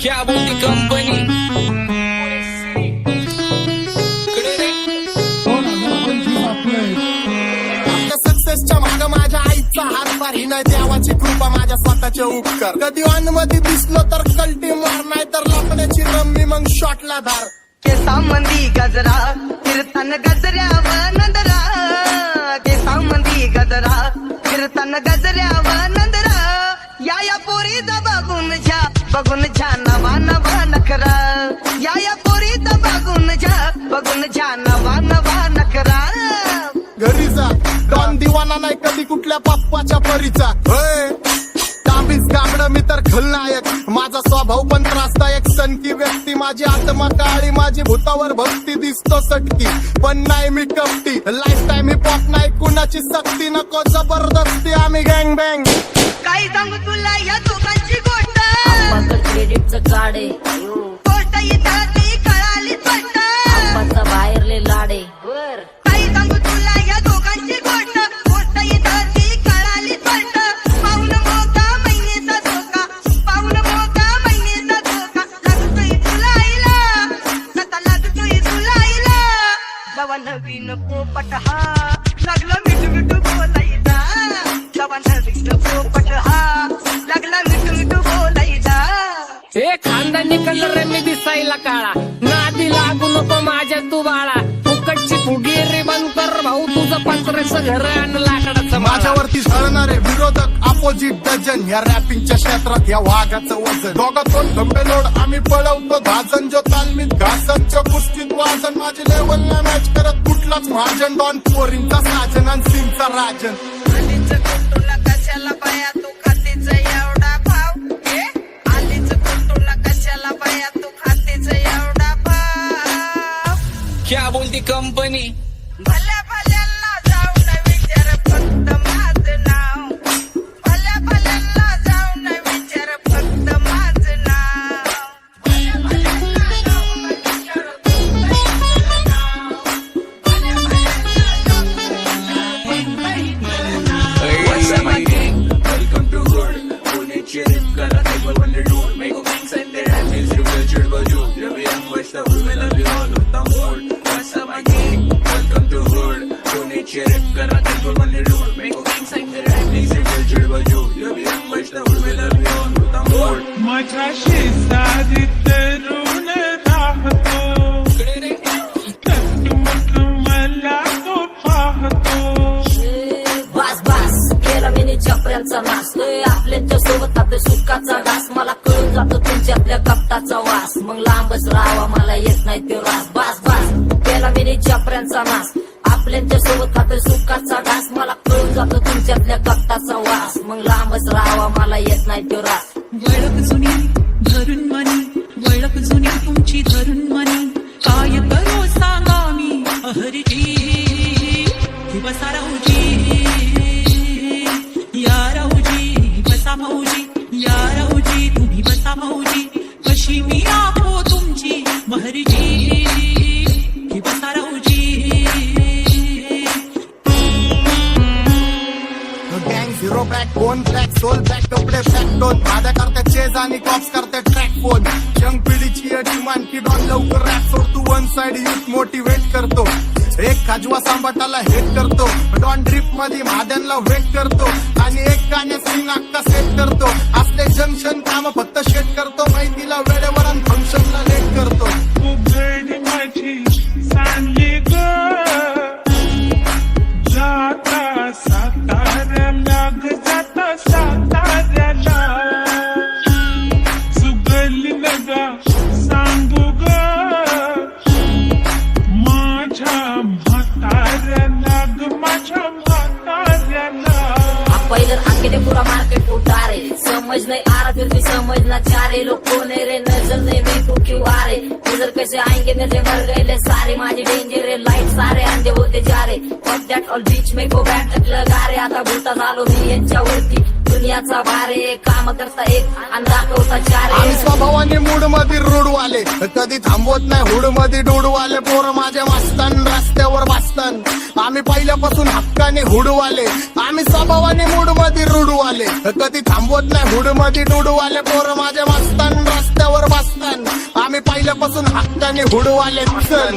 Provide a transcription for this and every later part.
क्या बोलती कंपनी सक्सेसच्या माग माझ्या आईचा हातभार ही नाही देवाची कृपा माझ्या स्वतःचे उपकार कधी मध्ये दिसलो तर कल्टी मार नाही तर लपण्याची रम्मी मग शॉटला धार केसांमंदी गजरा कीर्तन गजऱ्यावर नंदरा केसांमंदी गजरा कीर्तन गजऱ्यावर नंदरा या पोरीचा बघून झा नवा नवा नखरा या पोरीचा बघून झा नवा नवा नखरा घरी जा डॉन दिवाना नाही कधी कुठल्या पप्पाच्या परीचा तांबीस गागडं मी तर खलनायक माझा स्वभाव पण त्रासदायक सनकी व्यक्ती माझी आत्मा काळी माझी भूतावर भक्ती दिसतो सटकी पण नाही मी कपटी लाईफ टाइम हिप हॉप नाही कुणाची सक्ती नको जबरदस्ती आम्ही गँग बँग काही सांगू तुला या दोघांची गोष्ट क्रेडिटचं कार्ड आहे गोष्ट इथं ती कळाली स्पष्ट आंबाचा बाहेरले लाडे काही सांगू तुला या दोघांची गोष्ट गोष्ट इथं ती कळाली स्पष्ट पाऊन मोठा महिनेचा धोका पाऊन मोठा महिनेचा धोका लागतोय तुला आईला आता लागतोय तुला आईला जवा नवीन पोपट हा लागला मिठू मिठू बोलायचा जवा नवीन पोपट हा लागला मिठू मिठू बोलायचा ए खानदानी कलर रे मी दिसायला काळा नादी लागू नको माझ्या तू बाळा फुकटची फुगी रे बंद कर भाऊ तुझं पत्र्याचं घर आणि लाकडाचं माझ्यावरती झळणारे विरोधक अपोजिट डझन या रॅपिंगच्या क्षेत्रात या वाघाचं वजन दोघातून खंबे लोड आम्ही पळवतो धाजन जो तालमीत घासनच्या कुस्तीत वाजन माझी लेवलला मॅच करत कुठलाच महाजन डॉन पोरींचा साजन आणि सिंगचा राजन तुला कशाला बाया तू खातेच एवढा भाव आलीच तुला कशाला बाया तू खातेच एवढा भाव क्या बोलती कंपनी भल्या भल्यांना जाऊन विचार फक्त माझं नाव भल्या भल्यांना जाऊन विचार फक्त माझं नाव भल्या भल्यांना जाऊन विचार फक्त माझं नाव भल्या भल्यांना What's up, my gang? Welcome to Hood. Pune Cherif Kara Table when they do. Make a gang send their hands to the church for you. Love you and wish the hood will love you all with the mood. What's up, my gang? Welcome to Hood. Pune Cherif Kara Table when they do. Make a gang send their hands to the church for you. Love you and wish the hood will love you all with the mood. माझ्या शेजारीत तरुण राहतो मग मला तो पाहतो बास बास केला मी चपऱ्यांचा नाश आपल्याच्या सोबत आता सुखाचा घास मला कळून जातो तुमच्यातल्या कपटाचा वास मग लांबच राहावा मला येत नाही तो रास बास बास केला मी चपऱ्यांचा नाश आपल्याच्या सोबत आता सुखाचा घास मला कळून जातो तुमच्यातल्या कपटाचा वास मग लांबच राहावा मला येत नाही तो रास वळख जुनी धरून मनी वळख जुनी तुमची धरून मनी काय करू सांगा मी अहरजी बसा राहूजी या राहूजी बसा भाऊजी या राहूजी तुम्ही बसा भाऊजी कशी मी राहो तुमची महरजी बसा राहूजी गँग झिरो बॅक कोन ट्रॅक सोल बॅक कपडे बॅक टोन माझ्या करते चेज आणि कॉप्स करते ट्रॅक फोन यंग पिढीची अडीमान की डॉन लवकर रॅप सोड तू वन साइड युथ मोटिवेट करतो एक खाजवा सांबाटाला हेट करतो डॉन ड्रिप मध्ये महाद्यांना वेट करतो आणि एक गाण्या सिंग अक्का सेट करतो असले जंक्शन काम फक्त शेट करतो माहितीला वेळेवर आणि फंक्शनला लेट करतो उघड माझी सांगे ग जाता साताऱ्याला ग जाता साताऱ्याला सुगली नगा सांगू ग माझ्या म्हाताऱ्याला ग माझ्या म्हाताऱ्याला पहिलं आंकेले पुरा मार्केट उतारे समझ नहीं आ रहा फिर भी समझना चाह रहे लोग कौन है रे नजर नहीं मैं तू क्यों आ रहे नजर कैसे आएंगे नजर मर गए ले सारे माझे डेंजर है लाइट सारे अंधे होते जा रहे फक दॅट ऑल बीच में को बॅट लगा रे आता भूता झालो मी यांच्यावरती दुनियाचा भारे काम करता एक आणि दाखवता चार आम्ही स्वभावाने मूड मध्ये रूडवाले कधी थांबवत नाही हुड मध्ये डुडवाले पोरं माझ्या वाचतान रस्त्यावर वाचतान आम्ही पहिल्यापासून हक्काने हुडवाले आम्ही स्वभावाने मूड मध्ये रूडवाले कधी थांबवत नाही हुड मध्ये डुडवाले पोरं माझ्या वाचतान रस्त्यावर वाचतान वतन आम्ही पहिल्यापासून हक्काने हुडवाले चल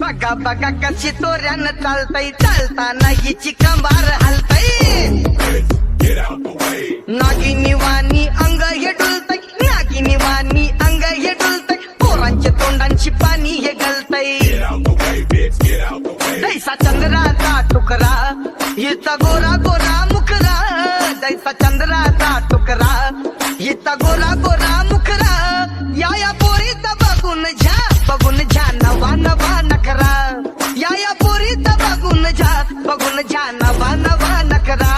बघा बघा कशी तोऱ्यानं चालतय चालताना हिची कंबार हलतय नागिनी वाणी अंग हे डुलतय नागिनी वाणी अंग हे डुलतय पोरांच्या तोंडांची पाणी हे गलतय दैसा चंद्राचा तुकरा हिचा गोरा गोरा मुखरा दैसा चंद्राचा तुकरा हिचा गोरा गोरा मुखरा या पोरीचा बघून झा नवा नवा नकरा या पोरीचा बघून झा नवा नवा नकरा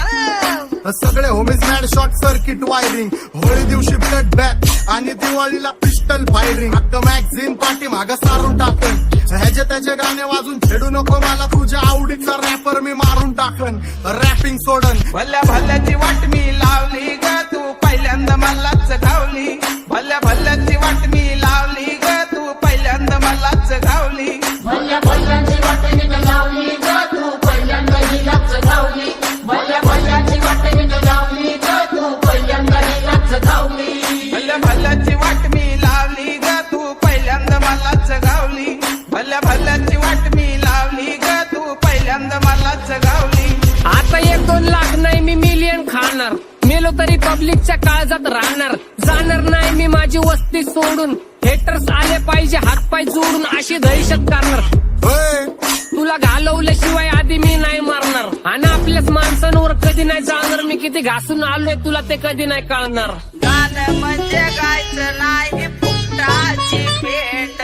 सगळे homies mad short circuit wiring Holi दिवशी ब्लड बॅक आणि दिवाळीला पिस्टल फायरिंग हक्क मॅगझिन पाठी मागं सारून टाकन ह्याचे त्याचे गाणे वाजून छेडू नको मला तुझ्या आवडीचा रॅपर मी मारून टाकन रॅपिंग सोडन भल्या भल्याची वाट मी लावली ग तू पहिल्यांदा मलाच गावली भल्या भल्याची वाट मी लावली ग तू पहिल्यांदा मलाच गावली भल्या भल्याची वाट मी लावली ग तू पहिल्यांदा हिलाच गावली भल्या भल्याची वाट मी लावली ग तू पहिल्यांदा हिलाच गावली भल्या भल्याची वाट मी लावली ग तू पहिल्यांदा मलाच गावली भल्या भल्याची वाट मी लावली ग तू पहिल्यांदा मलाच गावली आता 1-2 लाख नाही मी मिलियन खाणार मेलो तरी पब्लिकच्या काळजात राहणार जाणार नाही मी माझी वस्ती सोडून हेटर्स आले पाहिजे हातपाय जोडून अशी दहशत करणार होय तुला घालवल्याशिवाय आधी मी नाही मारणार आणि आपल्याच माणसांवर कधी नाही जाणार मी किती घासून आलोय तुला ते कधी नाही कळणार गाणं म्हणजे गायचं नाही फुकटाची भेट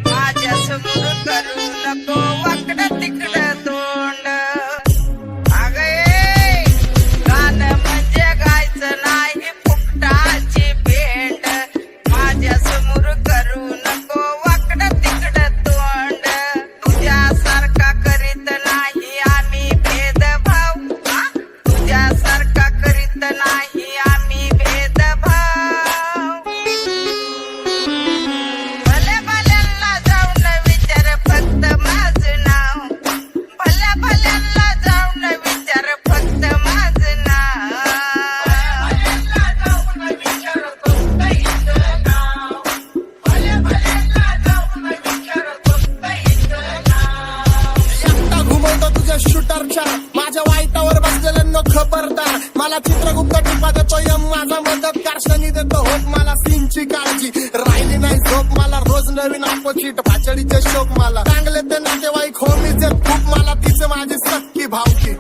माझ्या समोर करू नको वाकडं तिकडं तोंड अगे गाणं म्हणजे गायचं नाही फुकटाची भेट माझ्या समोर करू नको वाकडं तिकडं तोंड तुझ्यासारखा करीत नाही आम्ही भेदभाव तुझ्यासारखा करीत नाही आम्ही भेदभाव भल्या भल्यांना जाऊन विचार फक्त माझं नाव भल्या भल्यांना जाऊन विचार फक्त माझं नाव एकटा घुमवतो तुझ्या शूटरच्या माझ्या वाईटावर बसलेल्यांना खबरदार मला चित्रगुप्त टिपा देतो यम माझा मदत कारशनी देतो होप मला सीनची काळजी राहिली नाही झोप मला रोज नवीन अपोजिट भाचडीचे शोक मला चांगले ते नातेवाईक होमीचे खूप मला तिचे माझी सक्की भावकी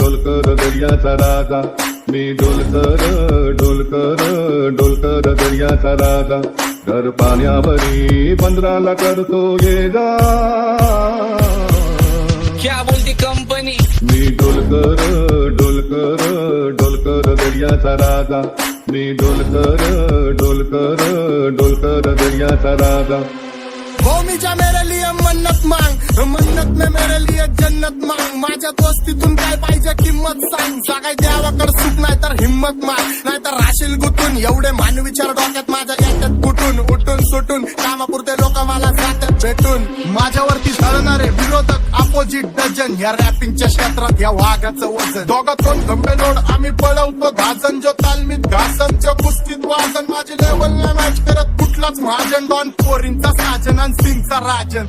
डोलकर दर्याचा राजा मी डोलकर दर्याचा राजा घर पाण्यावरी 15ला करतो ये जा क्या बोलती कंपनी मी डोलकर दर्याचा राजा मी डोलकर दर्याचा राजा होमीच्या मेरे लिए मन्नत मन्नत में मेरे लिए जन्नत मांग माझ्या दोस्तीतून काय पाहिजे किंमत सांग जागाय देवाकडे सुख नाही तर हिम्मत माग नाही तर राशील गुतून एवढे मानविचार डोक्यात माझ्या येतात कुठून उठून सुटून कामापुरते लोक मला जातात भेटून माझ्यावरती धरणारे विरोधक अपोजिट डझन या रॅपिंगच्या क्षेत्रात या वाघाचं वजन दोघातून गंभे लोड आम्ही पळवतो घासन जो तालमीत घासनच्या कुस्तीत वाजन माझी लेवल नाही मॅच करत कुठलाच महाजन डॉन पोरींचा साजन आणि सिंगचा राजन